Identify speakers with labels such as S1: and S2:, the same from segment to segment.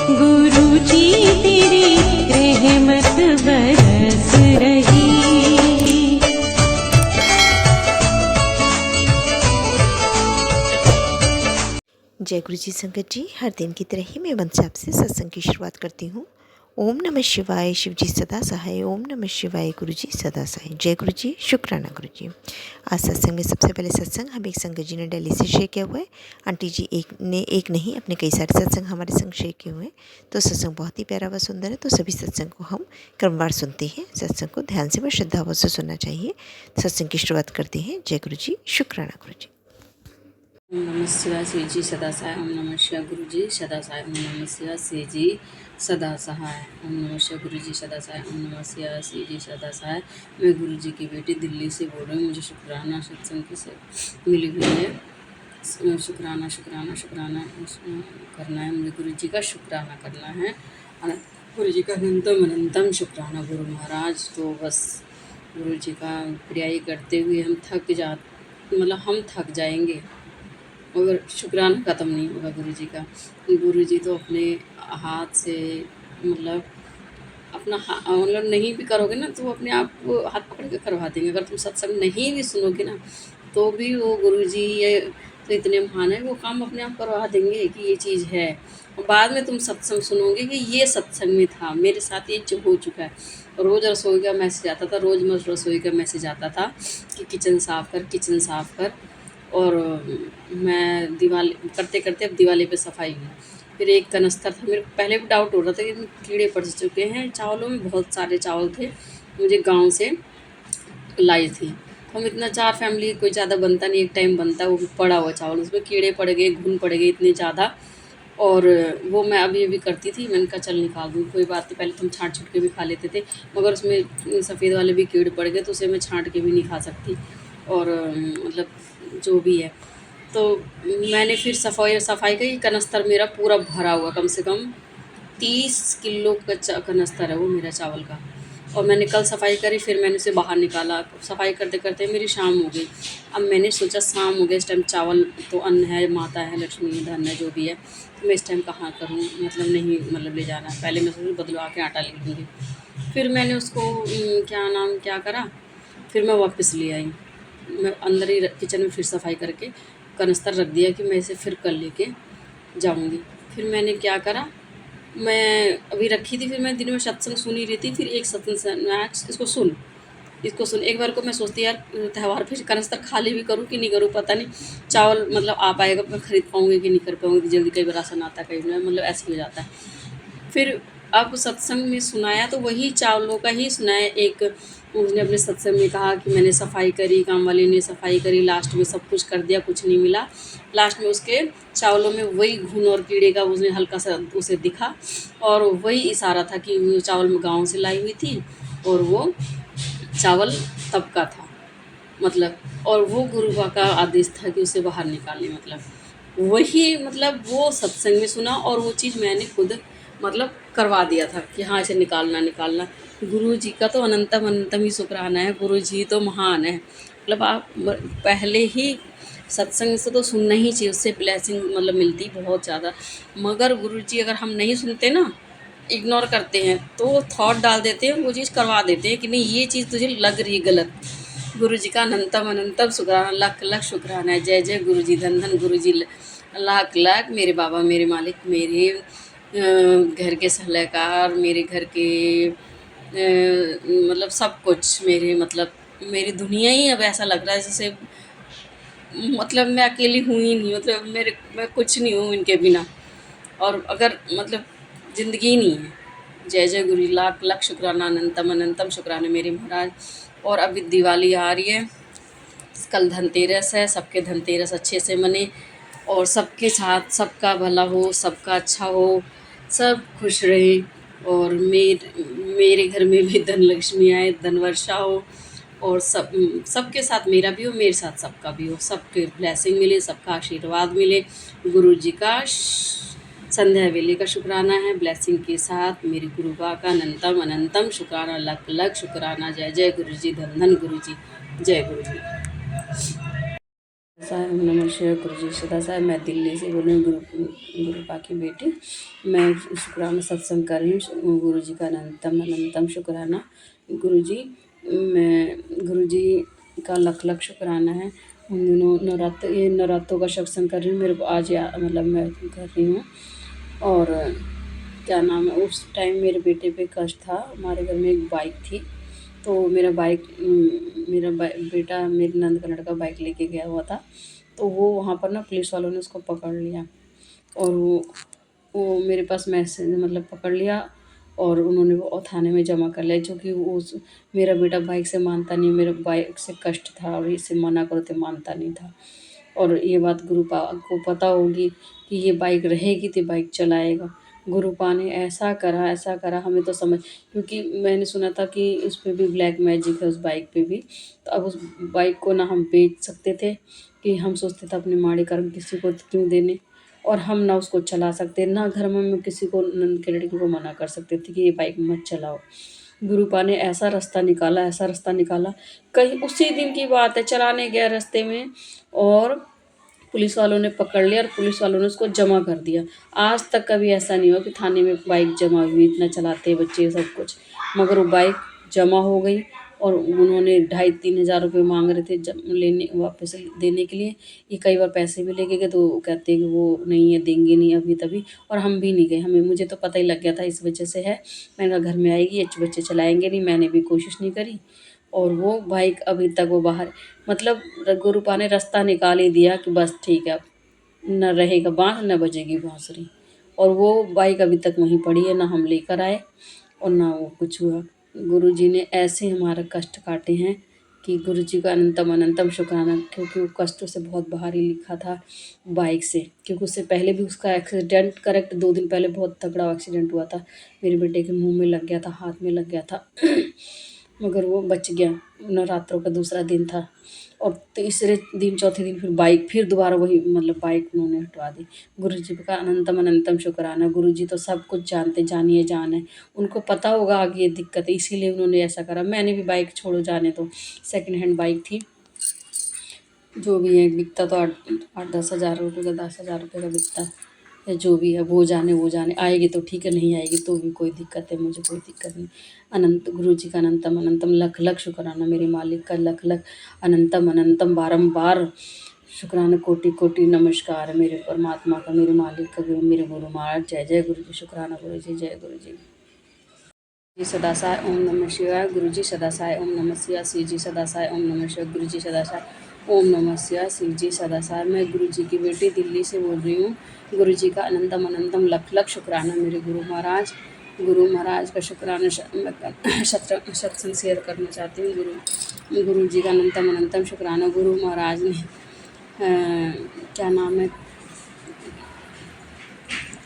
S1: गुरु जी तेरी रहमत बरस रही।
S2: जय गुरु जी संगत जी, हर दिन की तरह ही मैं वंश आपसे सत्संग की शुरुआत करती हूँ। ओम नमः शिवाय, शिव जी सदा सहाय। ओम नमः शिवाय, गुरु जी सदा सहाय। जय गुरु जी, शुक्राना गुरु जी। आज सत्संग में सबसे पहले सत्संग हम एक संगत जी ने दिल्ली से शेयर किया हुआ है। आंटी जी एक नहीं अपने कई सारे सत्संग हमारे संग शेयर किए हुए हैं। तो सत्संग बहुत ही प्यारा व सुंदर है। तो सभी सत्संग को हम क्रमवार सुनते हैं। सत्संग को ध्यान से व श्रद्धाभाव से सुनना चाहिए। सत्संग की शुरुआत करते हैं। जय गुरु जी, शुक्राना गुरु जी।
S3: ओम नमः शिवाय श्री जी सदा सहाय। ओम नमः शिवाय गुरु जी सदा सहाय। ओम नमः शिवाय श्री जी सदा सहाय। ओम नमः शिवाय गुरु जी सदा सहाय। ओम नमः शिवाय श्री जी सदा सहाय। मैं गुरु जी की बेटी दिल्ली से बोल रही हूँ। मुझे शुक्राना सत्संग की से मिली हुई है। शुक्राना शुक्राना शुक्राना करना है। मुझे गुरु जी का शुक्राना करना है। गुरु जी का अनंतम अनंतम शुक्राना गुरु महाराज। तो बस गुरु जी का प्रियाई करते हुए हम थक जाएंगे मगर शुक्राना ख़त्म नहीं होगा गुरु जी का। गुरु जी तो अपने हाथ से मतलब नहीं भी करोगे ना तो अपने आप वो हाथ पकड़ के करवा देंगे। अगर तुम सत्संग नहीं भी सुनोगे ना तो भी वो गुरु जी ये तो इतने महान है, वो काम अपने आप करवा देंगे कि ये चीज़ है। और बाद में तुम सत्संग सुनोगे कि ये सत्संग में था, मेरे साथ ये हो चुका है। रोज़ रसोई का मैसेज आता था, रोज़ रसोई का मैसेज आता था कि किचन साफ़ कर। और मैं दिवाली करते करते अब दिवाली पे सफाई हुई। फिर एक कनस्तर था, मेरे को पहले भी डाउट हो रहा था कि इसमें कीड़े पड़ चुके हैं चावलों में। बहुत सारे चावल थे, मुझे गांव से लाई थी। हम इतना 4 फैमिली कोई ज़्यादा बनता नहीं, एक टाइम बनता, वो भी पड़ा हुआ चावल, उसमें कीड़े पड़ गए, घुन पड़ गए इतने ज़्यादा। और वो मैं अभी करती थी, मैंने कहा चल निकाल दूँ, कोई बात नहीं। पहले तो हम छाँट छुट के भी खा लेते थे, मगर उसमें सफ़ेद वाले भी कीड़े पड़ गए तो उसे मैं छाँट के भी नहीं खा सकती। और मतलब जो भी है, तो मैंने फिर सफाई का ही कनस्तर मेरा पूरा भरा हुआ, कम से कम 30 किलो का कनस्तर है वो मेरा चावल का। और मैंने कल सफाई करी, फिर मैंने उसे बाहर निकाला। सफाई करते करते मेरी शाम हो गई। अब मैंने सोचा शाम हो गया, इस टाइम चावल तो अन्न है, माता है, लक्ष्मी धन है, जो भी है, तो मैं इस टाइम कहाँ करूँ, मतलब नहीं ले जाना। पहले मैं सोचूँ बदलवा के आटा ले लूँगी। फिर मैंने उसको क्या करा, फिर मैं वापस ले आई। मैं अंदर ही किचन में फिर सफाई करके कनस्तर रख दिया कि मैं इसे फिर कल लेके जाऊंगी। फिर मैंने क्या करा, मैं अभी रखी थी, फिर मैं दिन में सत्संग सुन ही रही थी। फिर एक सत्संग इसको सुन एक बार को मैं सोचती यार त्यौहार पे कनस्तर खाली भी करूँ कि नहीं करूँ, पता नहीं चावल आ पाएगा, मैं ख़रीद पाऊँगी कि नहीं कर पाऊँगी, जल्दी कई बार राशन आता है, कई बार ऐसे हो जाता है। फिर अब सत्संग में सुनाया तो वही चावलों का ही सुनाया। एक उसने अपने सत्संग में कहा कि मैंने सफाई करी, काम वाले ने सफाई करी, लास्ट में सब कुछ कर दिया, कुछ नहीं मिला। लास्ट में उसके चावलों में वही घुन और कीड़े का उसने हल्का सा उसे दिखा, और वही इशारा था कि वो चावल में गाँव से लाई हुई थी और वो चावल तब का था, और वो गुरु का आदेश था कि उसे बाहर निकालें। वही वो सत्संग में सुना और वो चीज़ मैंने खुद करवा दिया था कि हाँ इसे निकालना। गुरु जी का तो अनंतम अनंतम ही शुक्राना है। गुरु जी तो महान है। आप पहले ही सत्संग से तो सुनना ही चाहिए, उससे ब्लेसिंग मिलती बहुत ज़्यादा। मगर गुरु जी अगर हम नहीं सुनते ना, इग्नोर करते हैं, तो थॉट डाल देते हैं, वो चीज़ करवा देते हैं कि नहीं ये चीज़ तुझे लग रही है गलत। गुरु जी का अनंतम अनंतम शुक्राना, लाख लाख शुक्राना है। जय जय गुरु जी, धन धन गुरु जी, लाख लाख मेरे बाबा, मेरे मालिक, मेरे घर के सलाहकार, मेरे घर के सब कुछ मेरे मेरी दुनिया ही अब ऐसा लग रहा है जैसे मैं अकेली हूँ ही नहीं। मैं कुछ नहीं हूँ इनके बिना, और अगर ज़िंदगी ही नहीं है। जय जय गुरु जी, लाख लाख शुक्राना, अनंतम अनंतम शुक्राना मेरे महाराज। और अभी दिवाली आ रही है, कल धनतेरस है, सबके धनतेरस अच्छे से मने और सबके साथ सबका भला हो, सबका अच्छा हो, सब खुश रहे। और मेरे घर में भी धन लक्ष्मी आए, धन वर्षा हो, और सबके साथ मेरा भी हो, मेरे साथ सबका भी हो, सबके ब्लेसिंग मिले, सबका आशीर्वाद मिले। गुरु जी का संध्या वेले का शुक्राना है, ब्लेसिंग के साथ मेरे गुरु बा का अनंतम अनंतम शुक्राना, लख लख शुक्राना। जय जय गुरु जी, धन धन गुरु जी, जय गुरु जी। साहब नमः शिवाय गुरुजी सदा साहब। मैं दिल्ली से बोल रही हूँ, गुरुपा की बेटी। मैं शुक्राना सत्संग कर रही हूँ। गुरुजी का अनंतम अनंतम शुक्राना। गुरुजी, मैं गुरुजी का लख लख शुक्राना है। उन दिनों नवरात्रों का सत्संग कर रही हूँ। मेरे को आज मतलब मैं कर रही हूँ। और क्या नाम है, उस टाइम मेरे बेटे पे कष्ट था। हमारे घर में एक बाइक थी, तो मेरा बेटा मेरी नंद का लड़का बाइक लेके गया हुआ था। तो वो वहाँ पर ना पुलिस वालों ने उसको पकड़ लिया, और वो मेरे पास मैसेज मतलब पकड़ लिया, और उन्होंने वो थाने में जमा कर लिया। क्योंकि मेरा बेटा बाइक से मानता नहीं, मेरा बाइक से कष्ट था और इसे मना करो तो मानता नहीं था। और ये बात गुरुपा को पता होगी कि ये बाइक रहेगी तो बाइक चलाएगा। गुरुपा ने ऐसा करा हमें तो समझ, क्योंकि मैंने सुना था कि उस पर भी ब्लैक मैजिक है, उस बाइक पे भी। तो अब उस बाइक को ना हम बेच सकते थे, कि हम सोचते थे अपने माड़े कर्म किसी को क्यों देने, और हम ना उसको चला सकते, ना घर में हम किसी को नंद के लड़की को मना कर सकते थे कि ये बाइक मत चलाओ। गुरुपा ने ऐसा रास्ता निकाला। कहीं उसी दिन की बात है, चलाने गया रास्ते में, और पुलिस वालों ने पकड़ लिया, और पुलिस वालों ने उसको जमा कर दिया। आज तक कभी ऐसा नहीं हुआ कि थाने में बाइक जमा हुई, इतना चलाते हैं बच्चे सब कुछ, मगर वो बाइक जमा हो गई। और उन्होंने 2,500-3 हज़ार रुपये मांग रहे थे लेने वापस देने के लिए। ये कई बार पैसे भी लेके गए, तो वो कहते हैं कि वो नहीं है, देंगे नहीं अभी तभी। और हम भी नहीं गए, मुझे तो पता ही लग गया था इस वजह से है। मैंने कहा घर में आएगी, ये बच्चे चलाएंगे नहीं, मैंने भी कोशिश नहीं करी। और वो बाइक अभी तक वो बाहर, मतलब गुरुपा ने रास्ता निकाल ही दिया कि बस ठीक है, अब न रहेगा बाँस न बजेगी बाँसुरी। और वो बाइक अभी तक वहीं पड़ी है, ना हम लेकर आए और ना वो कुछ हुआ। गुरुजी ने ऐसे हमारा कष्ट काटे हैं कि गुरुजी का अनंतम अनंतम शुक्राना, क्योंकि वो कष्टों से बहुत बाहर ही लिखा था बाइक से। क्योंकि उससे पहले भी उसका एक्सीडेंट, करेक्ट 2 दिन पहले बहुत तगड़ा एक्सीडेंट हुआ था। मेरे बेटे के मुँह में लग गया था, हाथ में लग गया था मगर वो बच गया। नवरात्रों का दूसरा दिन था, और तीसरे दिन चौथे दिन फिर दोबारा वही मतलब बाइक उन्होंने हटवा दी। गुरुजी का अनंतम अनंतम शुक्राना। गुरुजी तो सब कुछ जानते, जानिए जान है, उनको पता होगा आगे ये दिक्कत है, इसीलिए उन्होंने ऐसा करा। मैंने भी बाइक छोड़ो जाने दो, सेकंड हैंड बाइक थी, जो भी है बिकता तो 8-10 हज़ार रुपये का, 10 हज़ार रुपये का बिकता या जो भी है, वो जाने आएगी तो ठीक है, नहीं आएगी तो भी कोई दिक्कत है, मुझे कोई दिक्कत नहीं। अनंत गुरुजी का अनंतम अनंतम लख लख शुक्राना, मेरे मालिक का लख लख अनंतम अनंतम बारंबार शुक्राना, कोटि कोटि नमस्कार मेरे परमात्मा का, मेरे मालिक का, मेरे गुरु महाराज। जय जय गुरु जी, शुक्राना गुरु जी, जय गुरु जी। जी सदा साई ओम नमः शिवाय। गुरु जी सदा साई ओम नमः शिवाय। शिव जी सदा साई ओम नमः शिवाय। गुरु जी सदा साई ओम नमः शिवाय। शिव जी सदा साई। मैं गुरु जी की बेटी दिल्ली से बोल रही हूँ। गुरु जी का अनंतम अनंतम लख लख शुक्राना, मेरे गुरु महाराज का शुक्राना सत्संग शेयर करना चाहती हूँ। गुरु जी का अनंतम अनंतम शुक्राना। गुरु महाराज ने क्या नाम है,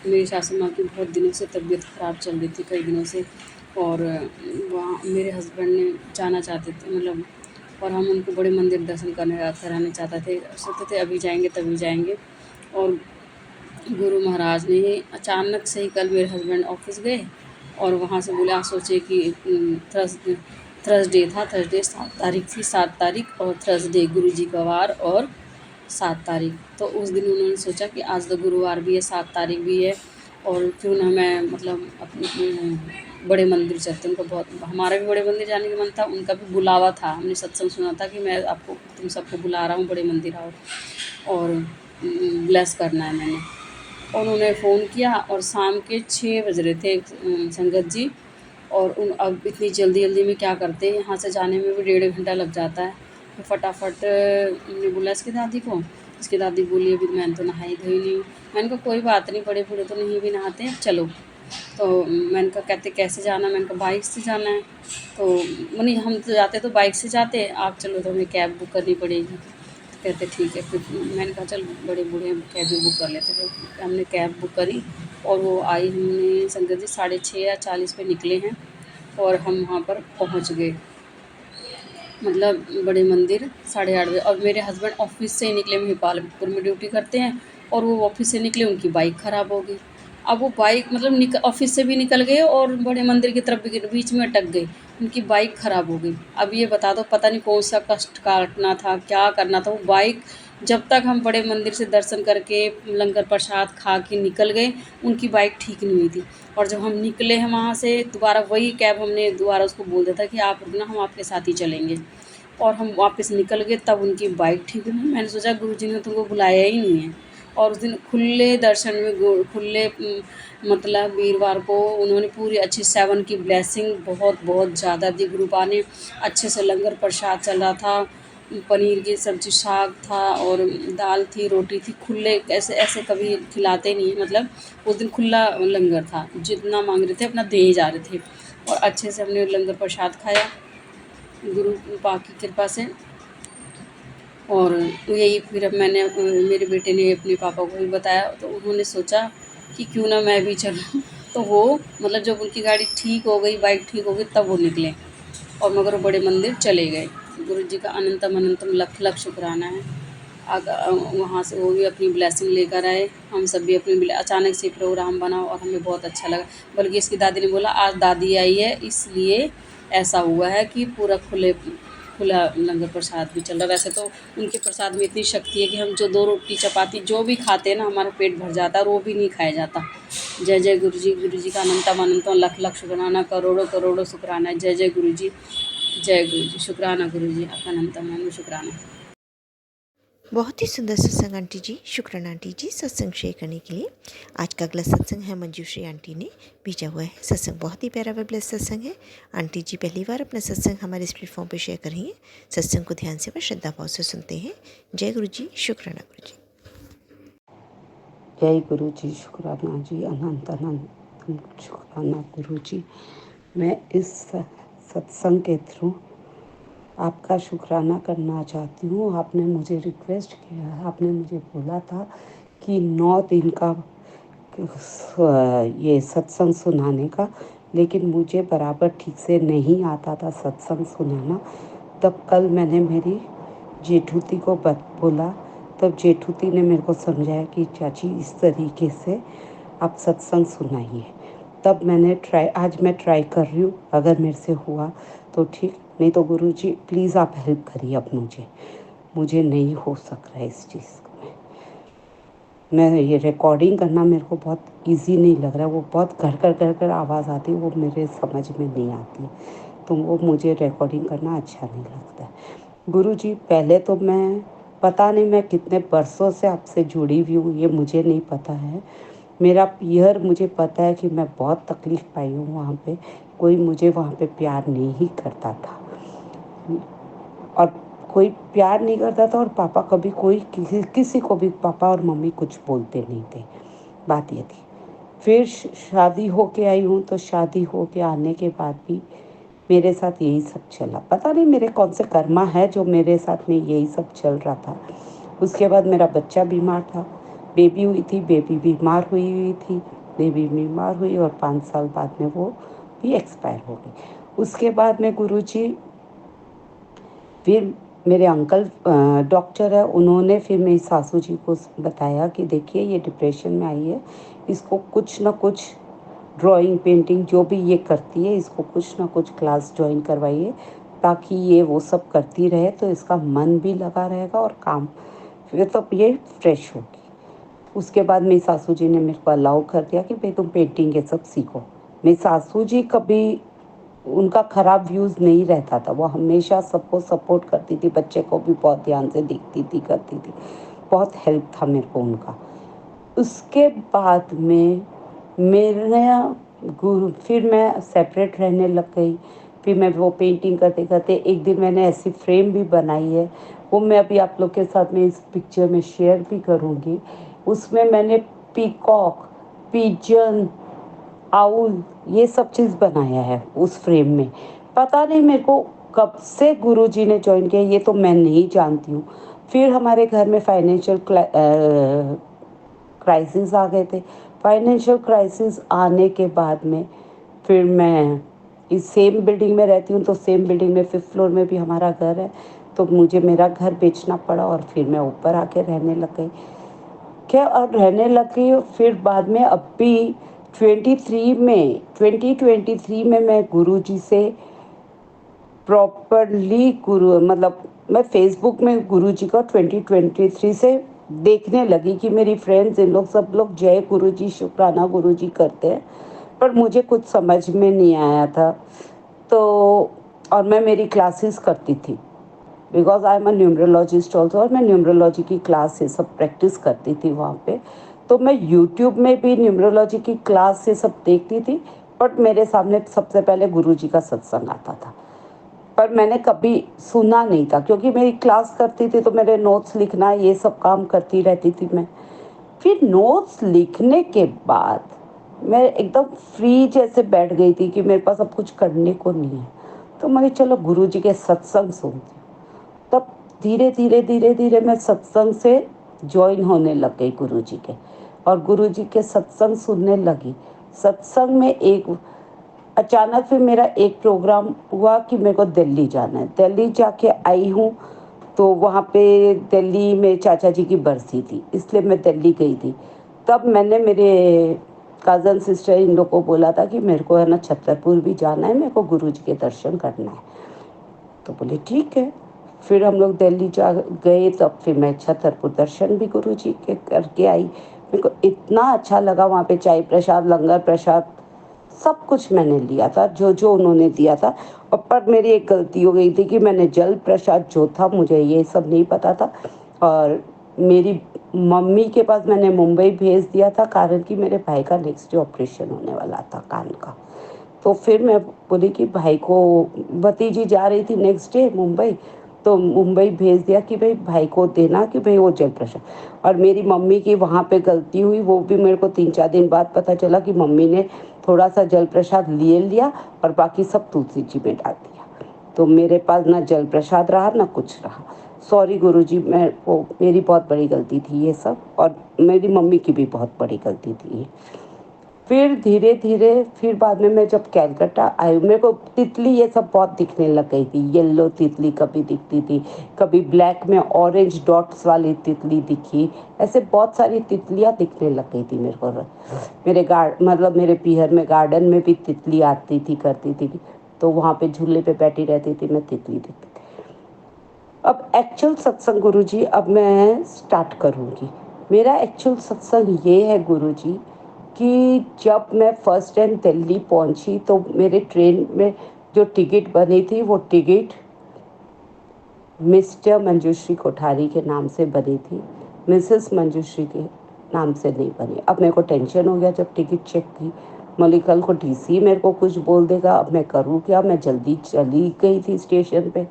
S3: मेरी सासू माँ की बहुत दिनों से तबीयत ख़राब चल रही थी, कई दिनों से, और वहाँ मेरे हस्बैंड ने जाना चाहते थे मतलब, और हम उनको बड़े मंदिर दर्शन कराने चाहते थे, सोचते थे अभी जाएंगे तभी जाएंगे। और गुरु महाराज ने अचानक से ही कल मेरे हस्बैंड ऑफिस गए, और वहाँ से बोले, आप सोचे कि थर्सडे था, थर्सडे 7 तारीख थी, 7 तारीख और थर्सडे गुरु जी का वार और 7 तारीख। तो उस दिन उन्होंने सोचा कि आज तो गुरुवार भी है, 7 तारीख भी है, और क्यों ना मैं मतलब अपने बड़े मंदिर चलते। उनका बहुत, हमारा भी बड़े मंदिर जाने का मन था, उनका भी बुलावा था। हमने सत्संग सुना था कि मैं आपको, तुम सबको बुला रहा हूँ, बड़े मंदिर आओ और ब्लेस करना है मैंने। और उन्होंने फ़ोन किया, और शाम के 6 बज रहे थे संगत जी, और अब इतनी जल्दी में क्या करते हैं, यहाँ से जाने में भी 1.5 घंटा लग जाता है। तो फटाफट हमने बोला इसकी दादी को, इसकी दादी बोली अभी मैंने तो नहाई धोई नहीं हूँ। मैंने कहा कोई बात नहीं, बड़े बूढ़े तो नहीं भी नहाते हैं, चलो। तो मैंने कहा, कहते कैसे जाना, मैंने कहा बाइक से जाना है। तो नहीं, हम तो जाते तो बाइक से जाते, आप चलो तो हमें कैब बुक करनी पड़ेगी। तो कहते ठीक है। फिर मैंने कहा चल बड़े बूढ़े कैब भी बुक कर लेते। तो हमने कैब बुक करी, और वो आई, हमने संगत जी 6:30 या 40 पे निकले हैं, और हम वहाँ पर पहुँच गए, मतलब बड़े मंदिर 8:30 बजे। और मेरे हस्बैंड ऑफिस से ही निकले, महिपालपुर में ड्यूटी करते हैं, और वो ऑफिस से निकले, उनकी बाइक ख़राब हो गई। अब वो बाइक मतलब ऑफिस से भी निकल गए और बड़े मंदिर की तरफ भी बीच में अटक गई, उनकी बाइक ख़राब हो गई। अब ये बता दो, पता नहीं कौन सा कष्ट काटना था, क्या करना था, वो बाइक जब तक हम बड़े मंदिर से दर्शन करके लंगर प्रसाद खा के निकल गए, उनकी बाइक ठीक नहीं हुई थी। और जब हम निकले हैं वहाँ से, दोबारा वही कैब हमने दोबारा उसको बोल दिया था कि आप रुकना, हम आपके साथ ही चलेंगे। और हम वापस निकल गए, तब उनकी बाइक ठीक हुई। मैंने सोचा गुरुजी ने तुमको बुलाया ही नहीं है। और उस दिन खुले दर्शन में खुले मतलब वीरवार को उन्होंने पूरी अच्छी 7 की ब्लेसिंग बहुत बहुत ज़्यादा दी। गुरुपा ने अच्छे से लंगर प्रसाद चल रहा था, पनीर की सब्ज़ी, साग था और दाल थी, रोटी थी। खुले ऐसे ऐसे कभी खिलाते नहीं हैं, मतलब उस दिन खुला लंगर था, जितना मांग रहे थे अपना दे ही जा रहे थे। और अच्छे से हमने लंगर प्रसाद खाया गुरुपा की कृपा से। और यही फिर अब मैंने मेरे बेटे ने अपने पापा को भी बताया, तो उन्होंने सोचा कि क्यों ना मैं भी चलूँ। तो वो मतलब जब उनकी गाड़ी ठीक हो गई, बाइक ठीक हो गई, तब वो निकले और मगर वो बड़े मंदिर चले गए। गुरु जी का अनंतम अनंतम लख लख शुक्राना है। वहाँ से वो भी अपनी ब्लेसिंग लेकर आए, हम सब भी अपनी अचानक से प्रोग्राम बना और हमें बहुत अच्छा लगा। बल्कि इसकी दादी ने बोला आज दादी आई है, इसलिए ऐसा हुआ है कि पूरा खुला लंगर प्रसाद भी चल रहा है। वैसे तो उनके प्रसाद में इतनी शक्ति है कि हम जो 2 रोटी चपाती जो भी खाते हैं ना, हमारा पेट भर जाता है और वो भी नहीं खाया जाता। जय जय गुरु जी का अनंतम अनंतम लख लख शुक्राना, करोड़ों करोड़ों शुक्राना। जय जय गुरु जी, जय गुरु जी, शुक्राना गुरु जी, आपका अनंतम अनंत शुक्राना।
S2: बहुत ही सुंदर सत्संग आंटी जी, शुक्राना आंटी जी सत्संग शेयर करने के लिए। आज का अगला सत्संग है मंजूश्री आंटी ने भेजा हुआ है। सत्संग बहुत ही प्यारा व ब्लेस सत्संग है। आंटी जी पहली बार अपना सत्संग हमारे इस प्लेटफॉर्म पर शेयर कर रही हैं। सत्संग को ध्यान से व श्रद्धा भाव से सुनते हैं। जय गुरु जी, शुक्राना गुरु जी।
S4: जय गुरु जी, शुक्राना जी, अनंत अनंत शुक्राना गुरु जी। मैं इस सत्संग के थ्रू आपका शुक्राना करना चाहती हूँ। आपने मुझे रिक्वेस्ट किया, आपने मुझे बोला था कि 9 दिन का ये सत्संग सुनाने का, लेकिन मुझे बराबर ठीक से नहीं आता था सत्संग सुनाना। तब कल मैंने मेरी जेठूती को बोला, तब जेठूती ने मेरे को समझाया कि चाची इस तरीके से आप सत्संग सुनाइए। तब मैंने आज मैं ट्राई कर रही हूँ, अगर मेरे से हुआ तो ठीक, नहीं तो गुरु जी प्लीज़ आप हेल्प करिए अब मुझे नहीं हो सक रहा है इस चीज़ में। मैं ये रिकॉर्डिंग करना मेरे को बहुत इजी नहीं लग रहा है, वो बहुत घर आवाज़ आती है, वो मेरे समझ में नहीं आती, तो वो मुझे रिकॉर्डिंग करना अच्छा नहीं लगता है। गुरु जी पहले तो मैं पता नहीं मैं कितने बरसों से आपसे जुड़ी हुई हूँ, ये मुझे नहीं पता है। मेरा पीहर मुझे पता है कि मैं बहुत तकलीफ़ पाई हूँ वहाँ पे, कोई मुझे वहाँ पे प्यार नहीं करता था और कोई प्यार नहीं करता था, और पापा कभी कोई किसी को भी पापा और मम्मी कुछ बोलते नहीं थे। बात ये थी। फिर शादी होके आई हूँ, तो शादी होके आने के बाद भी मेरे साथ यही सब चला। पता नहीं मेरे कौन से कर्मा है जो मेरे साथ में यही सब चल रहा था। उसके बाद मेरा बच्चा बीमार था, बेबी हुई थी, बेबी बीमार हुई थी, बेबी बीमार हुई और 5 साल बाद में वो भी एक्सपायर हो गई। उसके बाद में गुरुजी फिर मेरे अंकल डॉक्टर है, उन्होंने फिर मेरी सासू जी को बताया कि देखिए ये डिप्रेशन में आई है, इसको कुछ ना कुछ ड्राइंग पेंटिंग जो भी ये करती है, इसको कुछ ना कुछ क्लास ज्वाइन करवाइए, ताकि ये वो सब करती रहे तो इसका मन भी लगा रहेगा और काम फिर तो ये फ्रेश होगी। उसके बाद मेरी सासू जी ने मेरे को अलाउ कर दिया कि भाई तुम पेंटिंग ये सब सीखो। मेरी सासू जी कभी उनका ख़राब व्यूज़ नहीं रहता था, वो हमेशा सबको सपोर्ट करती थी, बच्चे को भी बहुत ध्यान से देखती थी, करती थी, बहुत हेल्प था मेरे को उनका। उसके बाद में मेरा गुरु फिर मैं सेपरेट रहने लग गई। फिर मैं वो पेंटिंग करते करते एक दिन मैंने ऐसी फ्रेम भी बनाई है, वो मैं अभी आप लोग के साथ में इस पिक्चर में शेयर भी करूँगी। उसमें मैंने पीकॉक, पिजन, आउल ये सब चीज़ बनाया है उस फ्रेम में। पता नहीं मेरे को कब से गुरुजी ने जॉइन किया, ये तो मैं नहीं जानती हूँ। फिर हमारे घर में फाइनेंशियल क्राइसिस आ गए थे। फाइनेंशियल क्राइसिस आने के बाद में फिर मैं इस सेम बिल्डिंग में रहती हूँ, तो सेम बिल्डिंग में 5th फ्लोर में भी हमारा घर है, तो मुझे मेरा घर बेचना पड़ा और फिर मैं ऊपर आके रहने लग गई। क्या और रहने लग गई। फिर बाद में अभी 2023 में मैं गुरुजी से प्रॉपरली मतलब मैं फेसबुक में गुरुजी का 2023 से देखने लगी कि मेरी फ्रेंड्स इन लोग सब लोग जय गुरुजी शुक्राना गुरुजी करते हैं, पर मुझे कुछ समझ में नहीं आया था। तो और मैं मेरी क्लासेस करती थी because I am a numerologist also, और मैं न्यूमरोलॉजी की क्लास से सब प्रैक्टिस करती थी वहाँ पे। तो मैं यूट्यूब में भी न्यूमरोलॉजी की क्लास से सब देखती थी, बट मेरे सामने सबसे पहले गुरुजी का सत्संग आता था। पर मैंने कभी सुना नहीं था क्योंकि मेरी क्लास करती थी तो मेरे नोट्स लिखना ये सब काम करती रहती थी मैं। फिर नोट्स लिखने के बाद मैं एकदम फ्री जैसे बैठ गई थी कि मेरे पास अब कुछ करने को नहीं है। तो मैंने चलो गुरुजी के सत्संग सुनती हूँ। तब धीरे धीरे धीरे धीरे मैं सत्संग से ज्वाइन होने लग गई गुरुजी के, और गुरुजी के सत्संग सुनने लगी। सत्संग में एक अचानक फिर मेरा एक प्रोग्राम हुआ कि मेरे को दिल्ली जाना है। दिल्ली जाके आई हूँ तो वहाँ पे दिल्ली में चाचा जी की बरसी थी, इसलिए मैं दिल्ली गई थी। तब मैंने मेरे कज़न सिस्टर इन लोग को बोला था कि मेरे को है ना छतरपुर भी जाना है, मेरे को गुरुजी के दर्शन करना है। तो बोले ठीक है। फिर हम लोग दिल्ली जा गए, तब फिर मैं छतरपुर दर्शन भी गुरुजी के करके आई। मेरे को इतना अच्छा लगा वहाँ पे, चाय प्रसाद लंगर प्रसाद सब कुछ मैंने लिया था जो जो उन्होंने दिया था। और पर मेरी एक गलती हो गई थी कि मैंने जल प्रसाद जो था मुझे ये सब नहीं पता था, और मेरी मम्मी के पास मैंने मुंबई भेज दिया था, कारण कि मेरे भाई का नेक्स्ट डे ऑपरेशन होने वाला था कान का। तो फिर मैं बोली कि भाई को, भतीजी जा रही थी नेक्स्ट डे मुंबई, तो मुंबई भेज दिया कि भाई भाई को देना कि भाई वो जल प्रसाद। और मेरी मम्मी की वहाँ पे गलती हुई, वो भी मेरे को 3-4 दिन बाद पता चला कि मम्मी ने थोड़ा सा जल प्रसाद ले लिया और बाकी सब तुलसी जी में डाल दिया। तो मेरे पास ना जल प्रसाद रहा ना कुछ रहा। सॉरी गुरुजी, मैं वो मेरी बहुत बड़ी गलती थी ये सब, और मेरी मम्मी की भी बहुत बड़ी गलती थी ये। फिर धीरे धीरे फिर बाद में मैं जब कैलकाटा आई, मेरे को तितली ये सब बहुत दिखने लग गई थी। येलो तितली कभी दिखती थी, कभी ब्लैक में ऑरेंज डॉट्स वाली तितली दिखी, ऐसे बहुत सारी तितलियाँ दिखने लग गई थी मेरे को। मेरे मतलब मेरे पीहर में गार्डन में भी तितली आती थी करती थी, तो वहाँ पे झूले पे बैठी रहती थी, मैं तितली दिखती थी। अब एक्चुअल सत्संग गुरुजी अब मैं स्टार्ट करूँगी। मेरा एक्चुअल सत्संग ये है गुरुजी कि जब मैं फर्स्ट टाइम दिल्ली पहुंची तो मेरे ट्रेन में जो टिकट बनी थी वो टिकट मिस्टर मंजूश्री कोठारी के नाम से बनी थी, मिसेस मंजूश्री के नाम से नहीं बनी। अब मेरे को टेंशन हो गया जब टिकट चेक की, मलिकल को टीसी मेरे को कुछ बोल देगा, अब मैं करूँ क्या। मैं जल्दी चली गई थी स्टेशन पे,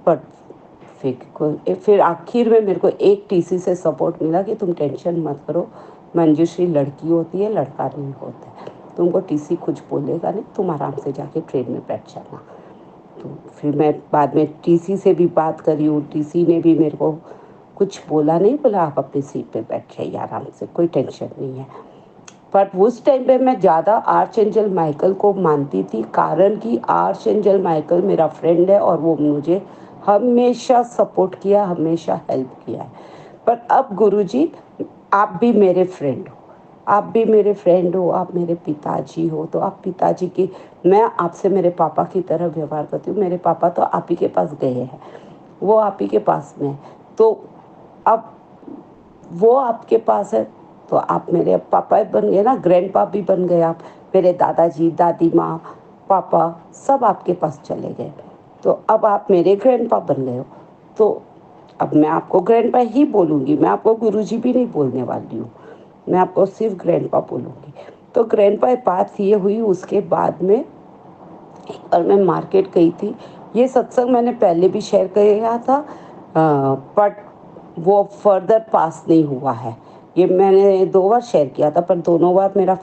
S4: पर फिर आखिर में मेरे को एक टीसी से सपोर्ट मिला कि तुम टेंशन मत करो, मंजूश्री लड़की होती है, लड़का नहीं होता है, तुमको टीसी कुछ बोलेगा नहीं, तुम आराम से जाके ट्रेन में बैठ जाना। तो फिर मैं बाद में टीसी से भी बात करी हूँ, टीसी ने भी मेरे को कुछ बोला नहीं, बोला आप अपनी सीट पे बैठ जाइए आराम से, कोई टेंशन नहीं है। पर उस टाइम पे मैं ज़्यादा आर्चएंजल माइकल को मानती थी, कारण कि आर्चएंजल माइकल मेरा फ्रेंड है और वो मुझे हमेशा सपोर्ट किया, हमेशा हेल्प किया है। पर अब गुरुजी आप भी मेरे फ्रेंड हो, आप भी मेरे फ्रेंड हो, आप मेरे पिताजी हो, तो आप पिताजी की, मैं आपसे मेरे पापा की तरह व्यवहार करती हूँ। मेरे पापा तो आप ही के पास गए हैं, वो आप ही के पास में है, तो अब वो आपके पास है तो आप मेरे पापा बन गए ना, ग्रैंड पा भी बन गए आप। मेरे दादाजी, दादी माँ, पापा सब आपके पास चले गए, तो अब आप मेरे ग्रैंड पा बन गए हो। तो अब मैं आपको ग्रैंड पा ही बोलूँगी, मैं आपको गुरुजी भी नहीं बोलने वाली हूँ, मैं आपको सिर्फ ग्रैंड पा बोलूँगी। तो ग्रैंड पा बात ये हुई, उसके बाद में एक बार मैं मार्केट गई थी। ये सत्संग मैंने पहले भी शेयर किया था, बट वो फर्दर पास नहीं हुआ है। ये मैंने 2 बार शेयर किया था, पर दोनों बार मेरा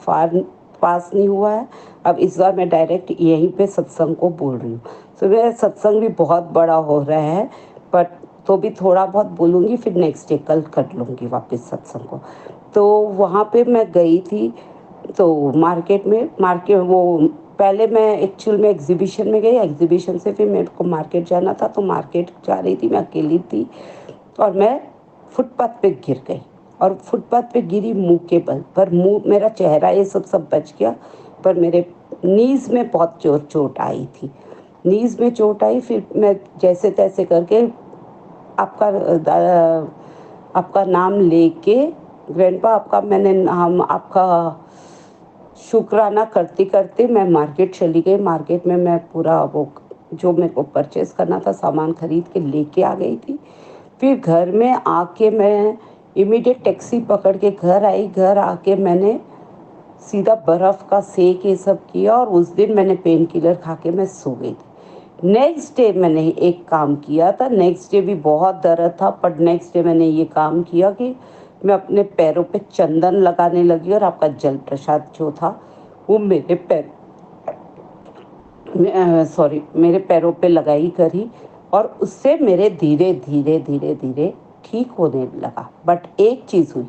S4: पास नहीं हुआ है। अब इस बार मैं डायरेक्ट यहीं पे सत्संग को बोल रही हूँ। तो मेरा सत्संग भी बहुत बड़ा हो रहा है, बट तो भी थोड़ा बहुत बोलूँगी, फिर नेक्स्ट डे कल कर लूँगी वापस सत्संग को। तो वहाँ पे मैं गई थी, तो मार्केट वो पहले मैं एक्चुअल में एग्जीबिशन में गई, एग्जीबिशन से फिर मेरे को मार्केट जाना था, तो मार्केट जा रही थी, मैं अकेली थी और मैं फुटपाथ पे गिर गई, और फुटपाथ पे गिरी मुंह के बल पर। मुंह, मेरा चेहरा ये सब बच गया, पर मेरे नीज़ में बहुत चोट आई थी, नीज़ में चोट आई। फिर मैं जैसे तैसे करके आपका नाम लेके ग्रैंडपा आपका शुक्राना करते करते मैं मार्केट चली गई। मार्केट में मैं पूरा वो जो मेरे को परचेज़ करना था सामान खरीद के लेके आ गई थी। फिर घर में आके मैं इमीडिएट टैक्सी पकड़ के घर आई। घर आके मैंने सीधा बर्फ़ का सेक ये सब किया और उस दिन मैंने पेन किलर खा के मैं सो गई थी। नेक्स्ट डे मैंने एक काम किया था। नेक्स्ट डे भी बहुत दर्द था, पर नेक्स्ट डे मैंने ये काम किया कि मैं अपने पैरों पे चंदन लगाने लगी और आपका जल प्रसाद जो था वो मेरे पैरों पे लगाई करी और उससे मेरे धीरे धीरे धीरे धीरे ठीक होने लगा। बट एक चीज़ हुई,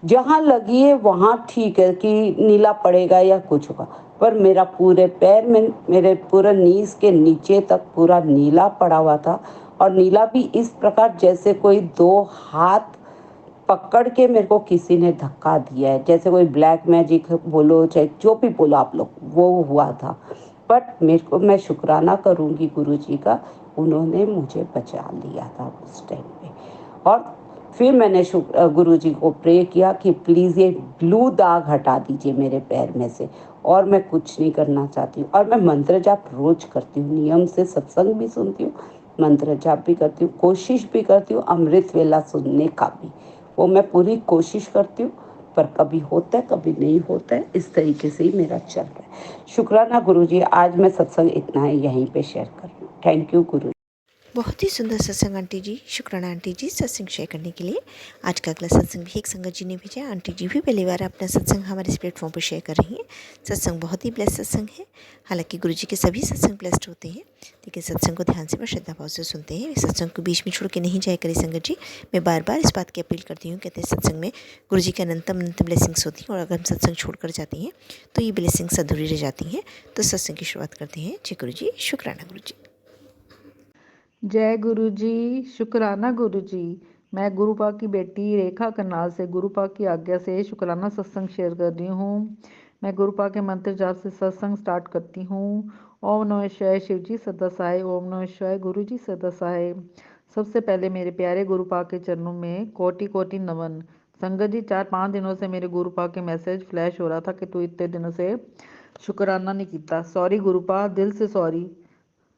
S4: जहाँ लगी है वहाँ ठीक है कि नीला पड़ेगा या कुछ होगा, पर मेरा पूरे पैर में मेरे पूरे नीज के नीचे तक पूरा नीला पड़ा हुआ था। और नीला भी इस प्रकार जैसे कोई दो हाथ पकड़ के मेरे को किसी ने धक्का दिया है, जैसे कोई ब्लैक मैजिक बोलो चाहे जो भी बोलो आप लोग, वो हुआ था। बट मैं शुक्राना करूँगी गुरुजी का, उन्होंने मुझे बचा लिया था उस टाइम पे। और फिर मैंने गुरुजी को प्रे किया कि प्लीज़ ये ब्लू दाग हटा दीजिए मेरे पैर में से, और मैं कुछ नहीं करना चाहती हूँ। और मैं मंत्र जाप रोज करती हूँ, नियम से सत्संग भी सुनती हूँ, मंत्र जाप भी करती हूँ, कोशिश भी करती हूँ अमृत वेला सुनने का भी, वो मैं पूरी कोशिश करती हूँ। पर कभी होता है कभी नहीं होता है, इस तरीके से ही मेरा चल रहा है। शुक्राना गुरुजी, आज मैं सत्संग इतना ही यहीं पे शेयर कर रही हूँ। थैंक यू गुरु।
S2: बहुत ही सुंदर सत्संग आंटी जी, शुक्राना आंटी जी सत्संग शेयर करने के लिए। आज का अगला सत्संग भी एक संगत जी ने भेजा। आंटी जी भी पहली बार अपना सत्संग हमारे इस प्लेटफॉर्म पर शेयर कर रही हैं। सत्संग बहुत ही ब्लेस्ड सत्संग है। हालांकि गुरुजी के सभी सत्संग ब्लेस्ड होते हैं, लेकिन सत्संग को ध्यान से व श्रद्धा भाव से सुनते हैं। सत्संग को बीच में छोड़ के नहीं जाए करी संगत जी। मैं बार बार इस बात की अपील करती हूँ। कहते हैं सत्संग में गुरुजी की अनंतम ब्लेसिंग्स होती हैं, और अगर हम सत्संग छोड़ कर जाती हैं तो ये ब्लेसिंग्स अधूरी रह जाती हैं। तो सत्संग की शुरुआत करते हैं। जय गुरु जी, शुक्राना गुरु जी।
S5: जय गुरु जी, शुक्राना गुरु जी। मैं गुरुपा की बेटी रेखा करनाल से गुरुपा की आज्ञा से शुक्राना सत्संग शेयर कर रही हूँ। मैं गुरुपा के मंत्र जाप से सत्संग स्टार्ट करती हूँ। ओम नमः शिवाय शिव जी सदा सहाय, ओम नमः शिवाय गुरु जी सदा सहाय। सबसे पहले मेरे प्यारे गुरुपा के चरणों में कोटि कोटि नमन। संगत जी, 4-5 दिनों से मेरे गुरुपा के मैसेज फ्लैश हो रहा था कि तू इतने दिनों से शुक्राना नहीं किया। सॉरी गुरुपा, दिल से सॉरी।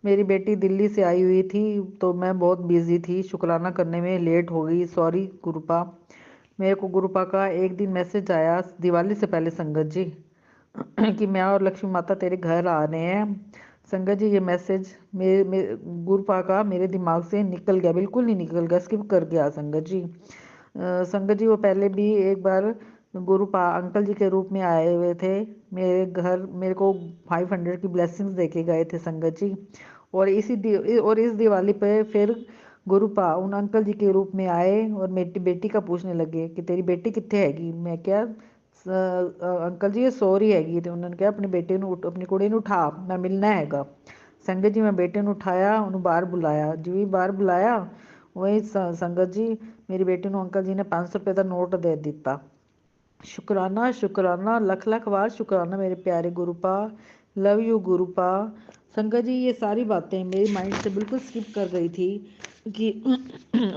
S5: मेरी बेटी दिल्ली से आई हुई थी तो मैं बहुत बिजी थी, शुक्राना करने में लेट हो गई। सॉरी गुरुपा। मेरे को गुरुपा का एक दिन मैसेज आया दिवाली से पहले संगत जी कि मैं और लक्ष्मी माता तेरे घर आ रहे हैं। संगत जी, ये मैसेज मेरे गुरुपा का मेरे दिमाग से निकल गया, बिल्कुल नहीं निकल गया, स्किप कर गया संगत जी। संगत जी, वो पहले भी एक बार गुरुपा अंकल जी के रूप में आए हुए थे मेरे घर, मेरे को 500 की ब्लेसिंग्स दे के गए थे संगत जी। और इस दिवाली पे फिर गुरुपा उन अंकल जी के रूप में आए और मेरी बेटी का पूछने लगे कि तेरी बेटी कितने हैगी। मैं क्या अंकल जी ये सो रही हैगी। तो उन्होंने कहा अपनी बेटी अपनी कुड़ी ਨੂੰ उठा, मैं मिलना हैगा। संगत जी, मैं बेटे ਨੂੰ उठाया, ਉਹਨੂੰ ਬਾਹਰ बुलाया। जिवें बाहर बुलाया वही संगत जी मेरी बेटी ਨੂੰ अंकल जी ने 500 रुपये का नोट दे दिता। शुक्राना शुक्राना, लख लख बार शुक्राना मेरे प्यारे गुरुपा। Love you गुरुपा। संगत जी, ये सारी बातें मेरी माइंड से बिल्कुल स्किप कर गई थी कि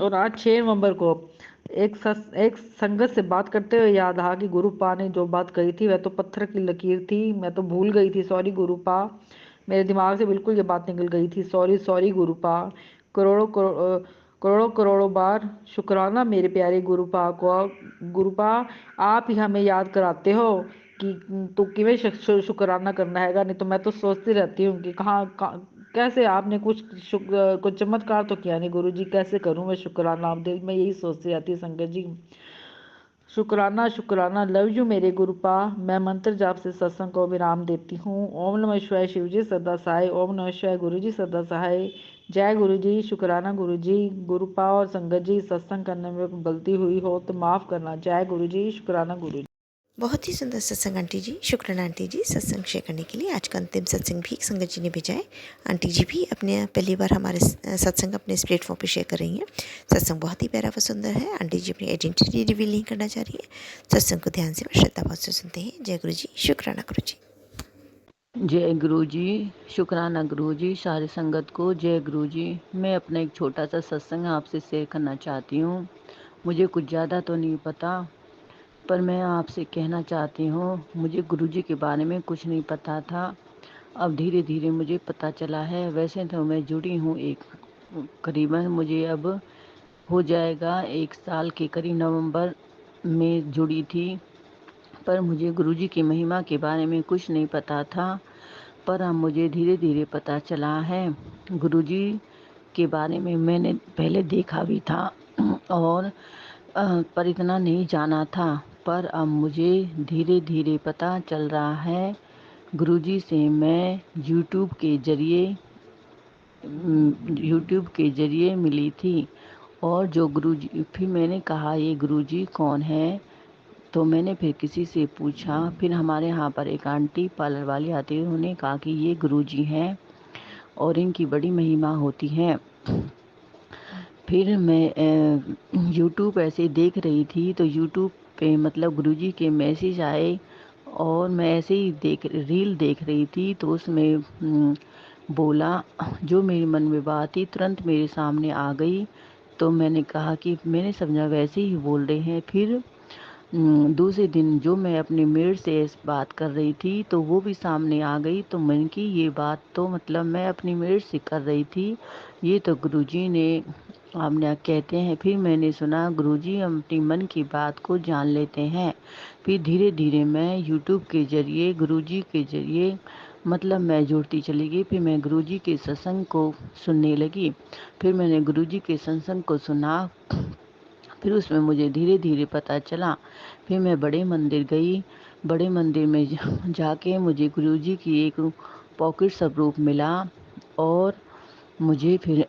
S5: और आज 6 नवंबर को एक संगत से बात करते हुए याद आया कि गुरुपा ने जो बात कही थी वह तो पत्थर की लकीर थी, मैं तो भूल गई थी। सॉरी गुरुपा, मेरे दिमाग से बिल्कुल ये बात निकल गई थी। Sorry sorry गुरुपा। करोड़ों करोड़ों करोड़ों बार शुक्राना मेरे प्यारे गुरुपा को। गुरुपा, आप ही हमें याद कराते हो कि तो किवें शुक्राना करना हैगा, नहीं तो मैं तो सोचती रहती हूँ कि कैसे आपने कुछ चमत्कार तो किया नहीं गुरु जी, कैसे करूँ मैं शुक्राना। आप दिल में यही सोचती रहती है संगत जी। शुक्राना शुक्राना, लव यू मेरे गुरुपा। मैं मंत्र जाप से सत्संग को विराम देती हूँ। ओम नमः शिवाय शिव जी सदा सहाय, ओम नमः शिवाय गुरु जी सदा सहाय। जय गुरु जी, शुक्राना गुरु जी। गुरुपा और संगत जी, सत्संग करने में गलती हुई हो तो माफ़ करना। जय गुरु जी, शुक्राना गुरु जी।
S2: बहुत ही सुंदर सत्संग आंटी जी, शुक्राना आंटी जी सत्संग शेयर करने के लिए। आज का अंतिम सत्संग भी एक संगत जी ने भेजा है। आंटी जी भी अपने पहली बार हमारे सत्संग अपने इस प्लेटफॉर्म पे शेयर कर रही हैं। सत्संग बहुत ही प्यारा व सुंदर है। आंटी जी अपनी आइडेंटिटी रिवील नहीं करना चाह रही है। सत्संग को ध्यान से व श्रद्धा भाव से सुनते हैं। जय गुरु जी, शुक्राना गुरु जी।
S6: जय गुरु जी। शुक्राना गुरु जी। सारी संगत को जय गुरु जी। मैं अपना एक छोटा सा सत्संग आपसे शेयर करना चाहती हूँ। मुझे कुछ ज़्यादा तो नहीं पता, पर मैं आपसे कहना चाहती हूँ, मुझे गुरु जी के बारे में कुछ नहीं पता था। अब धीरे धीरे मुझे पता चला है। वैसे तो मैं जुड़ी हूँ करीबन मुझे अब हो जाएगा 1 साल के करीब, नवंबर में जुड़ी थी। पर मुझे गुरुजी की महिमा के बारे में कुछ नहीं पता था, पर अब मुझे धीरे धीरे पता चला है। गुरुजी के बारे में मैंने पहले देखा भी था और पर इतना नहीं जाना था, पर अब मुझे धीरे धीरे पता चल रहा है। गुरुजी से मैं यूट्यूब के जरिए मिली थी। और जो गुरुजी, फिर मैंने कहा ये गुरुजी कौन है, तो मैंने फिर किसी से पूछा। फिर हमारे यहाँ पर एक आंटी पार्लर वाली आती है, उन्होंने कहा कि ये गुरुजी हैं और इनकी बड़ी महिमा होती है। फिर मैं यूट्यूब ऐसे देख रही थी, तो यूट्यूब पे मतलब गुरुजी के मैसेज आए और मैं ऐसे ही रील देख रही थी, तो उसमें बोला, जो मेरे मन में बात थी तुरंत मेरे सामने आ गई। तो मैंने कहा कि मैंने समझा वैसे ही बोल रहे हैं। फिर दूसरे दिन जो मैं अपनी मेड से इस बात कर रही थी, तो वो भी सामने आ गई। तो मैंने की ये बात तो मतलब मैं अपनी मेड से कर रही थी, ये तो गुरुजी ने आपने कहते हैं। फिर मैंने सुना गुरुजी अपनी मन की बात को जान लेते हैं। फिर धीरे धीरे मैं यूट्यूब के जरिए गुरुजी के जरिए मतलब मैं जुड़ती चली गई। फिर मैं गुरुजी के सत्संग को सुनने लगी। फिर मैंने गुरुजी के सत्संग को सुना। फिर उसमें मुझे धीरे धीरे पता चला। फिर मैं बड़े मंदिर गई। बड़े मंदिर में जाके मुझे गुरुजी की एक पॉकेट स्वरूप मिला और मुझे फिर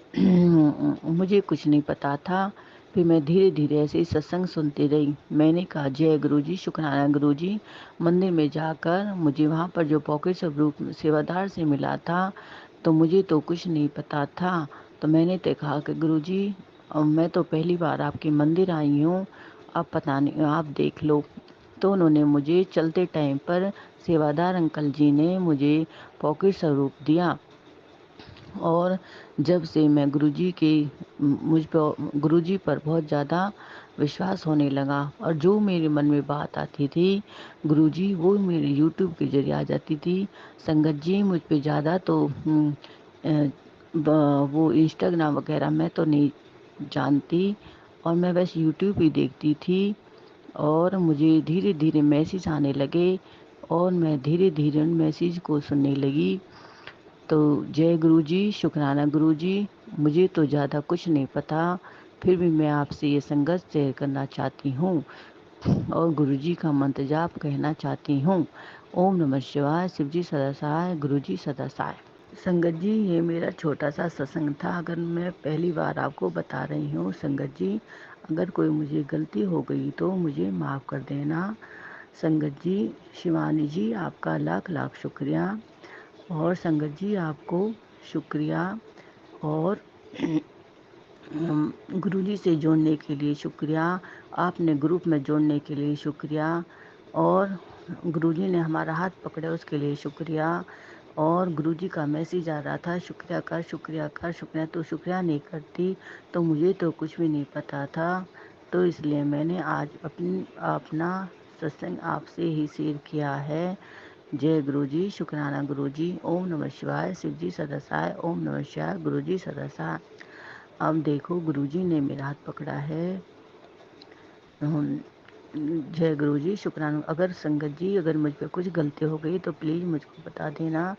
S6: मुझे कुछ नहीं पता था। फिर मैं धीरे धीरे ऐसे ही सत्संग सुनती रही। मैंने कहा जय गुरुजी, शुक्राना गुरुजी। मंदिर में जाकर मुझे वहाँ पर जो पॉकेट स्वरूप सेवादार से मिला था, तो मुझे तो कुछ नहीं पता था। तो मैंने तो कहा कि गुरुजी, मैं तो पहली बार आपके मंदिर आई हूँ, अब पता नहीं, आप देख लो। तो उन्होंने मुझे चलते टाइम पर सेवादार अंकल जी ने मुझे पॉकेट स्वरूप दिया। और जब से मैं गुरुजी पर बहुत ज़्यादा विश्वास होने लगा, और जो मेरे मन में बात आती थी गुरुजी वो मेरे यूट्यूब के जरिए आ जाती थी। संगत जी मुझ पे ज़्यादा तो वो इंस्टाग्राम वगैरह मैं तो नहीं जानती, और मैं बस यूट्यूब ही देखती थी। और मुझे धीरे धीरे मैसेज आने लगे और मैं धीरे धीरे उन मैसेज को सुनने लगी। तो जय गुरुजी, शुक्राना गुरुजी। मुझे तो ज़्यादा कुछ नहीं पता, फिर भी मैं आपसे ये संगत शेयर करना चाहती हूँ और गुरुजी का मंत्र जाप कहना चाहती हूँ। ओम नमः शिवाय। शिवजी सदा सहाय, गुरुजी सदा सहाय। संगत जी, ये मेरा छोटा सा सत्संग था। अगर मैं पहली बार आपको बता रही हूँ, संगत जी अगर कोई मुझे गलती हो गई तो मुझे माफ़ कर देना। संगत जी, शिवानी जी आपका लाख लाख शुक्रिया। और संगत जी आपको शुक्रिया। और गुरुजी से जोड़ने के लिए शुक्रिया। आपने ग्रुप में जोड़ने के लिए शुक्रिया। और गुरुजी ने हमारा हाथ पकड़ा उसके लिए शुक्रिया। और गुरुजी का मैसेज आ रहा था, शुक्रिया कर, शुक्रिया कर, शुक्रिया। तो शुक्रिया नहीं करती तो मुझे तो कुछ भी नहीं पता था। तो इसलिए मैंने आज अपना सत्संग आपसे ही शेयर किया है। जय गुरुजी, शुक्राना गुरुजी। ओम नमः शिवाय। शिवजी सदा सहाय। ओम नमः शिवाय। गुरुजी सदा सहाय। अब देखो गुरुजी ने मेरा हाथ पकड़ा है। जय गुरुजी, शुक्राना। अगर संगत जी अगर मुझ पर कुछ गलती हो गई तो प्लीज़ मुझको बता देना,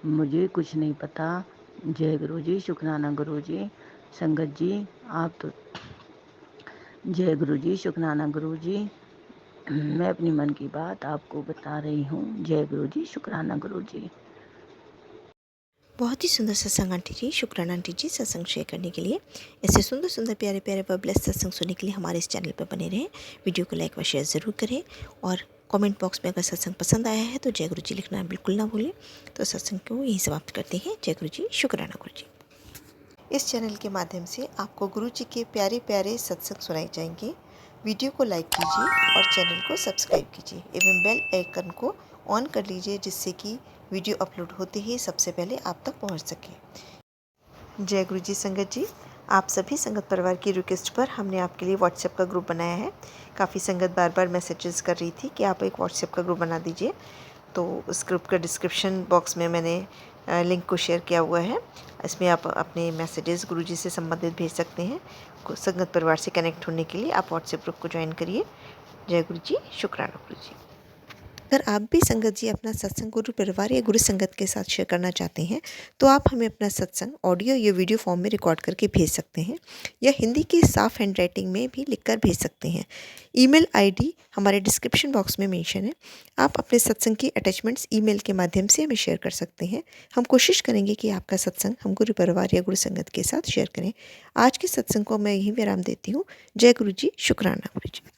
S6: मुझे कुछ नहीं पता। जय गुरुजी, शुक्राना गुरुजी। संगत जी आप तो जय गुरुजी, शुक्राना गुरुजी। मैं अपनी मन की बात आपको बता रही हूँ। जय गुरुजी, शुक्राना गुरुजी।
S2: बहुत ही सुंदर सत्संग आंटी जी, शुक्राना आंटी जी सत्संग शेयर करने के लिए। ऐसे सुंदर सुंदर प्यारे प्यारे व ब्लेस्ड सत्संग सुनने के लिए हमारे इस चैनल पर बने रहें। वीडियो को लाइक व शेयर ज़रूर करें और कमेंट बॉक्स में अगर सत्संग पसंद आया है तो जय गुरु जी लिखना बिल्कुल ना भूलें। तो सत्संग को यही समाप्त करते हैं। जय गुरु जी, शुक्राना गुरु जी। इस चैनल के माध्यम से आपको गुरु जी के प्यारे प्यारे सत्संग सुनाए जाएंगे। वीडियो को लाइक कीजिए और चैनल को सब्सक्राइब कीजिए एवं बेल आइकन को ऑन कर लीजिए, जिससे कि वीडियो अपलोड होते ही सबसे पहले आप तक पहुंच सके। जय गुरु जी संगत जी, आप सभी संगत परिवार की रिक्वेस्ट पर हमने आपके लिए व्हाट्सएप का ग्रुप बनाया है। काफ़ी संगत बार बार मैसेजेस कर रही थी कि आप एक व्हाट्सएप का ग्रुप बना दीजिए, तो उस ग्रुप का डिस्क्रिप्शन बॉक्स में मैंने लिंक को शेयर किया हुआ है। इसमें आप अपने मैसेजेस गुरुजी से संबंधित भेज सकते हैं। संगत परिवार से कनेक्ट होने के लिए आप व्हाट्सएप ग्रुप को ज्वाइन करिए। जय गुरु जी, शुक्राना गुरु जी। अगर आप भी संगत जी अपना सत्संग गुरु परिवार या गुरु संगत के साथ शेयर करना चाहते हैं, तो आप हमें अपना सत्संग ऑडियो या वीडियो फॉर्म में रिकॉर्ड करके भेज सकते हैं, या हिंदी की साफ हैंड राइटिंग में भी लिखकर भेज सकते हैं। ईमेल आईडी हमारे डिस्क्रिप्शन बॉक्स में मेंशन है। आप अपने सत्संग की अटैचमेंट्स ईमेल के माध्यम से हमें शेयर कर सकते हैं। हम कोशिश करेंगे कि आपका सत्संग हम गुरु परिवार या गुरु संगत के साथ शेयर करें। आज के सत्संग को मैं यहीं विराम देती हूँ। जय गुरु जी, शुक्राना गुरु जी।